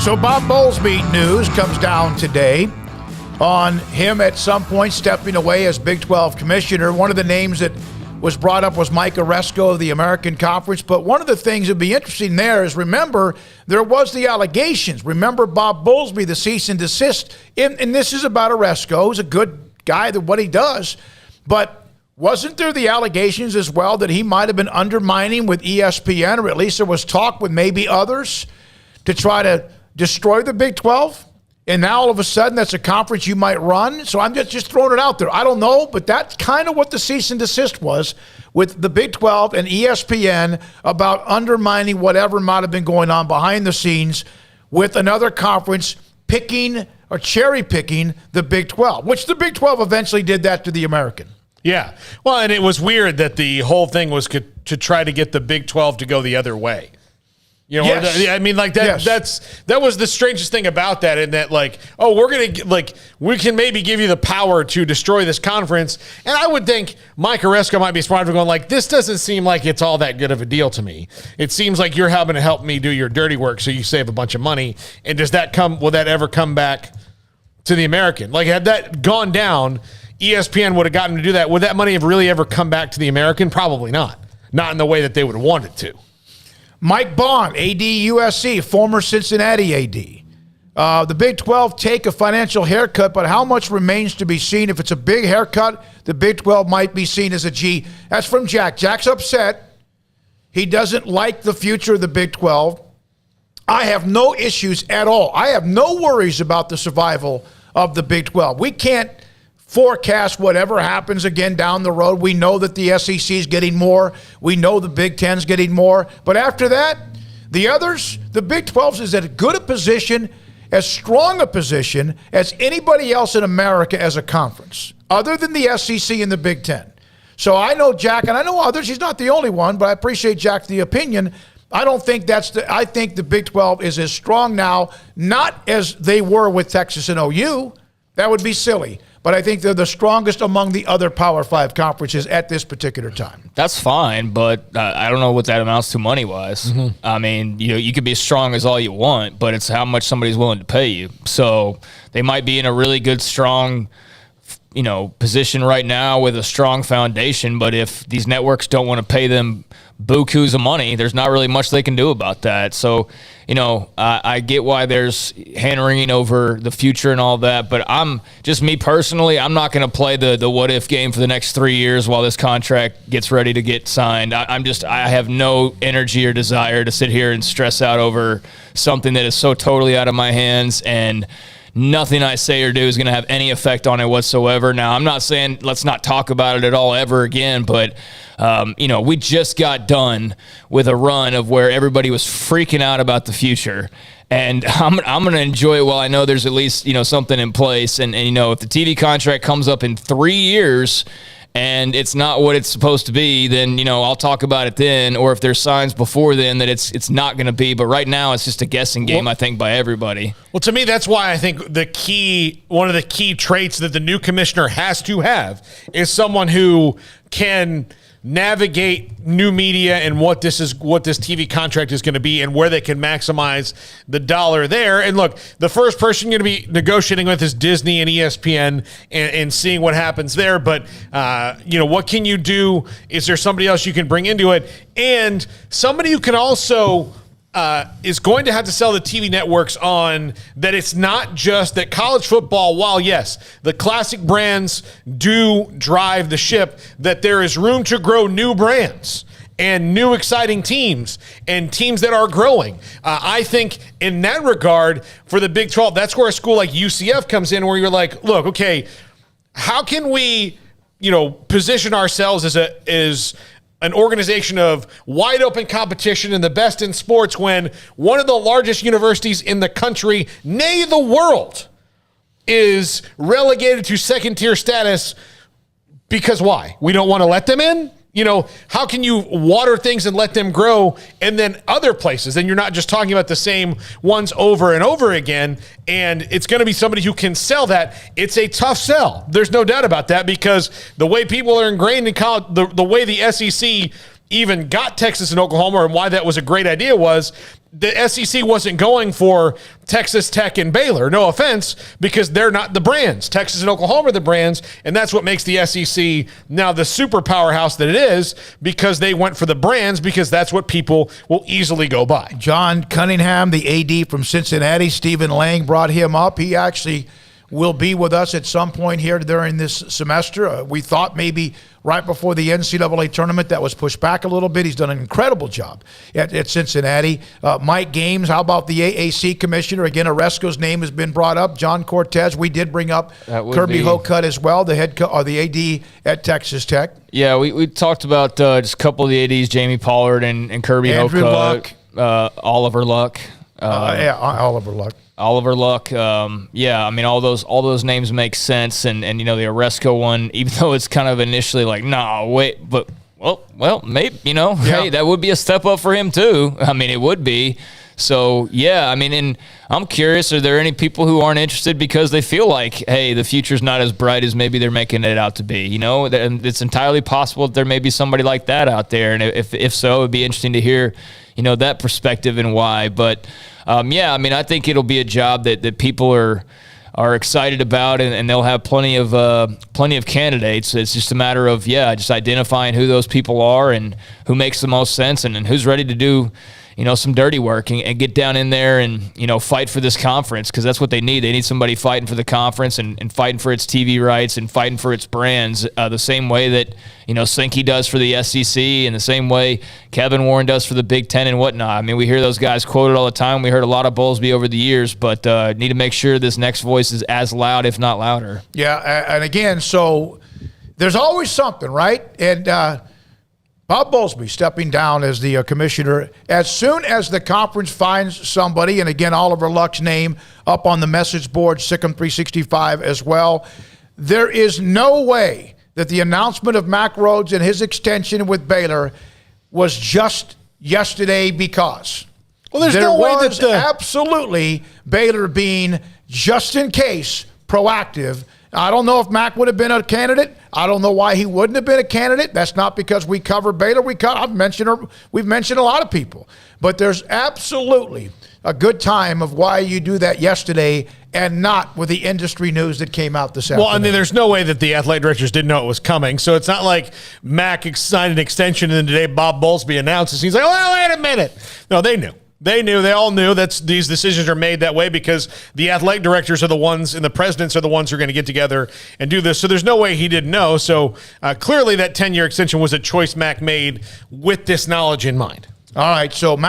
So Bob Bowlsby news comes down today on him at some point stepping away as Big 12 commissioner. One of the names that was brought up was Mike Aresco of the American Conference. But one of the things that would be interesting there is, remember, there was the allegations. Remember Bob Bowlsby, the cease and desist. And this is about Aresco. He's a good guy at what he does. But wasn't there the allegations as well that he might have been undermining with ESPN, or at least there was talk with maybe others to try to destroy the Big 12? And now all of a sudden that's a conference you might run? So I'm just throwing it out there. I don't know, but that's kind of what the cease and desist was with the Big 12 and ESPN about undermining whatever might have been going on behind the scenes with another conference picking or cherry picking the Big 12, which the Big 12 eventually did that to the American. Yeah. Well, and it was weird that the whole thing was to try to get the Big 12 to go the other way. You know, yes. I mean, like that. Yes. That was the strangest thing about that, in that, like, oh, we can maybe give you the power to destroy this conference, and I would think Mike Aresco might be smart for going like, this doesn't seem like it's all that good of a deal to me. It seems like you're having to help me do your dirty work so you save a bunch of money. And will that ever come back to the American? Like, had that gone down, ESPN would have gotten to do that. Would that money have really ever come back to the American? Probably not. Not in the way that they would have wanted to. Mike Bond, AD USC, former Cincinnati AD. The Big 12 take a financial haircut, but how much remains to be seen? If it's a big haircut, the Big 12 might be seen as a G. That's from Jack. Jack's upset. He doesn't like the future of the Big 12. I have no issues at all. I have no worries about the survival of the Big 12. We can't forecast whatever happens again down the road. We know that the SEC is getting more. We know the Big Ten's getting more. But after that, the others, the Big 12 is as good a position, as strong a position as anybody else in America as a conference, other than the SEC and the Big Ten. So I know Jack, and I know others. He's not the only one, but I appreciate Jack's the opinion. I don't think I think the Big 12 is as strong now, not as they were with Texas and OU. That would be silly. But I think they're the strongest among the other Power 5 conferences at this particular time. That's fine, but I don't know what that amounts to money-wise. Mm-hmm. I mean, you could be as strong as all you want, but it's how much somebody's willing to pay you. So they might be in a really good, strong, position right now with a strong foundation, but if these networks don't want to pay them bukus of money, there's not really much they can do about that. So, I get why there's hand-wringing over the future and all that, but me personally, I'm not going to play the what-if game for the next 3 years while this contract gets ready to get signed. I have no energy or desire to sit here and stress out over something that is so totally out of my hands, and nothing I say or do is going to have any effect on it whatsoever. Now, I'm not saying let's not talk about it at all ever again, but we just got done with a run of where everybody was freaking out about the future. And I'm going to enjoy it while I know there's at least, something in place. And if the TV contract comes up in 3 years and it's not what it's supposed to be, then, I'll talk about it then. Or if there's signs before then that it's not going to be. But right now it's just a guessing game, I think, by everybody. Well, to me, that's why I think one of the key traits that the new commissioner has to have is someone who can navigate new media and what this TV contract is going to be and where they can maximize the dollar there. And look, the first person you're going to be negotiating with is Disney and ESPN and seeing what happens there. But, what can you do? Is there somebody else you can bring into it? And somebody who can also is going to have to sell the TV networks on that it's not just that college football, while yes, the classic brands do drive the ship, that there is room to grow new brands and new exciting teams and teams that are growing. I think in that regard, for the Big 12, that's where a school like UCF comes in, where you're like, look, okay, how can we, position ourselves as an organization of wide open competition and the best in sports when one of the largest universities in the country, nay the world, is relegated to second tier status because why? We don't want to let them in? How can you water things and let them grow, and then other places? And you're not just talking about the same ones over and over again, and it's going to be somebody who can sell that. It's a tough sell. There's no doubt about that, because the way people are ingrained in college, the way the SEC even got Texas and Oklahoma, and why that was a great idea was the SEC wasn't going for Texas Tech and Baylor. No offense, because they're not the brands. Texas and Oklahoma are the brands, and that's what makes the SEC now the super powerhouse that it is, because they went for the brands, because that's what people will easily go by. John Cunningham, the AD from Cincinnati, Stephen Lang brought him up. He actually will be with us at some point here during this semester. We thought maybe right before the NCAA tournament. That was pushed back a little bit. He's done an incredible job at Cincinnati. Mike Games, how about the AAC commissioner? Again, Oresco's name has been brought up. John Cortez, we did bring up Kirby Hocutt as well, the AD at Texas Tech. Yeah, we talked about just a couple of the ADs, Jamie Pollard and Kirby Andrew Hocutt. Oliver Luck. Oliver Luck. Oliver Luck, yeah, I mean, all those names make sense, and the Oresco one, even though it's kind of initially like, no, wait, but well, maybe, hey, that would be a step up for him too. I mean, it would be. So yeah, I mean, and I'm curious, are there any people who aren't interested because they feel like, hey, the future's not as bright as maybe they're making it out to be? It's entirely possible that there may be somebody like that out there, and if so, it'd be interesting to hear, that perspective and why. But yeah, I mean, I think it'll be a job that people are excited about, and they'll have plenty of candidates. It's just a matter of just identifying who those people are and who makes the most sense, and who's ready to do some dirty work and get down in there and fight for this conference, because that's what they need. They need somebody fighting for the conference and fighting for its TV rights and fighting for its brands, the same way that Sinky does for the SEC, and the same way Kevin Warren does for the Big Ten and whatnot. I mean, we hear those guys quoted all the time. We heard a lot of Bowlsby over the years, but need to make sure this next voice is as loud, if not louder. Yeah, and again, so there's always something, right? And Bob Bowlsby stepping down as the commissioner. As soon as the conference finds somebody, and again, Oliver Luck's name up on the message board, Sikkim 365 as well, there is no way that the announcement of Mack Rhoades and his extension with Baylor was just yesterday because. Well, there's no way that absolutely Baylor being, just in case, proactive. I don't know if Mack would have been a candidate. I don't know why he wouldn't have been a candidate. That's not because we cover Baylor. We've mentioned a lot of people. But there's absolutely a good time of why you do that yesterday and not with the industry news that came out this afternoon. Well, I mean, there's no way that the athletic directors didn't know it was coming. So it's not like Mack signed an extension and then today Bob Bowlsby announces. He's like, oh, wait a minute. No, they knew. They all knew that these decisions are made that way because the athletic directors are the ones and the presidents are the ones who are going to get together and do this. So there's no way he didn't know. So clearly that 10-year extension was a choice Mack made with this knowledge in mind. All right, so Mack